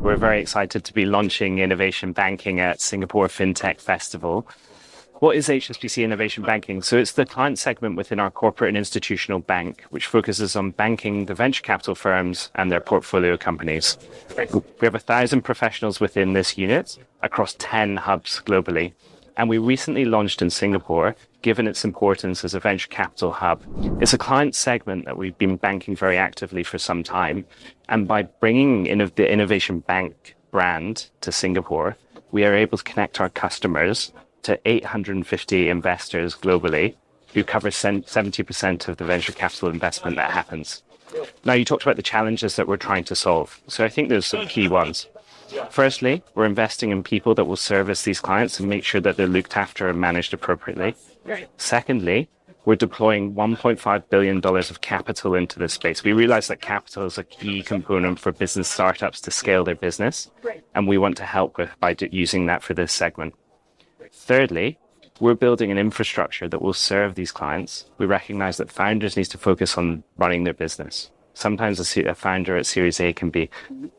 We're very excited to be launching innovation banking at Singapore FinTech Festival. What is HSBC Innovation Banking? So it's the client segment within our corporate and institutional bank, which focuses on banking the venture capital firms and their portfolio companies. We have 1,000 professionals within this unit across 10 hubs globally. And we recently launched in Singapore, given its importance as a venture capital hub. It's a client segment that we've been banking very actively for some time. And by bringing the Innovation Bank brand to Singapore, we are able to connect our customers to 850 investors globally who cover 70% of the venture capital investment that happens. Now, you talked about the challenges that we're trying to solve. So I think there's some key ones. Firstly, we're investing in people that will service these clients and make sure that they're looked after and managed appropriately. Secondly, we're deploying $1.5 billion of capital into this space. We realize that capital is a key component for business startups to scale their business, and we want to help by using that for this segment. Thirdly, we're building an infrastructure that will serve these clients. We recognize that founders need to focus on running their business. Sometimes a founder at Series A can be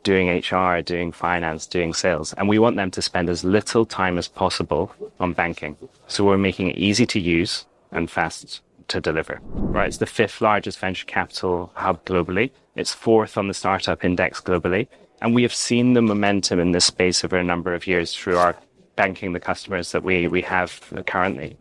doing HR, doing finance, doing sales, and we want them to spend as little time as possible on banking. So we're making it easy to use and fast to deliver. Right, it's the 5th largest venture capital hub globally. It's 4th on the startup index globally. And we have seen the momentum in this space over a number of years through our banking the customers that we have currently.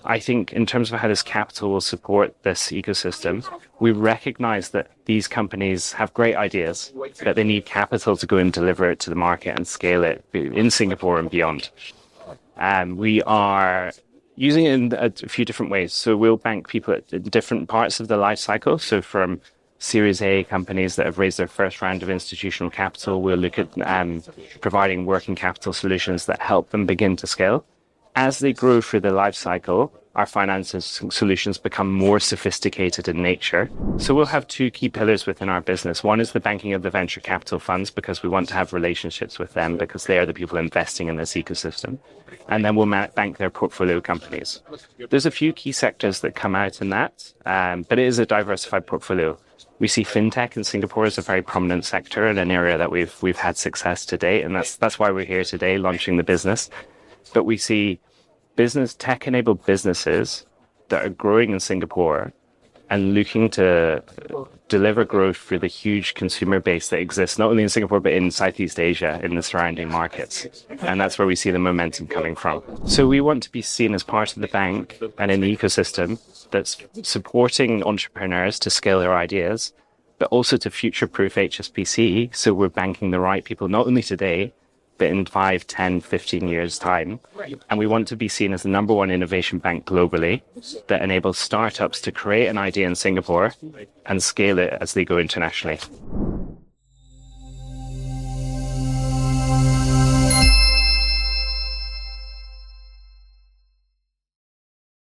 I think in terms of how this capital will support this ecosystem, we recognize that these companies have great ideas, but they need capital to go and deliver it to the market and scale it in Singapore and beyond. We are using it in a few different ways. So we'll bank people at different parts of the life cycle. So from Series A companies that have raised their first round of institutional capital, we'll look at providing working capital solutions that help them begin to scale. As they grow through the life cycle, our finances solutions become more sophisticated in nature. So we'll have 2 key pillars within our business. One is the banking of the venture capital funds, because we want to have relationships with them because they are the people investing in this ecosystem. And then we'll bank their portfolio companies. There's a few key sectors that come out in that, but it is a diversified portfolio. We see fintech in Singapore as a very prominent sector and an area that we've had success to date, and that's why we're here today launching the business. But we see tech-enabled businesses that are growing in Singapore and looking to deliver growth for the huge consumer base that exists not only in Singapore but in Southeast Asia, in the surrounding markets. And that's where we see the momentum coming from. So we want to be seen as part of the bank and an ecosystem that's supporting entrepreneurs to scale their ideas, but also to future-proof HSBC. So we're banking the right people, not only today, but in 5, 10, 15 years' time. And we want to be seen as the #1 innovation bank globally that enables startups to create an idea in Singapore and scale it as they go internationally.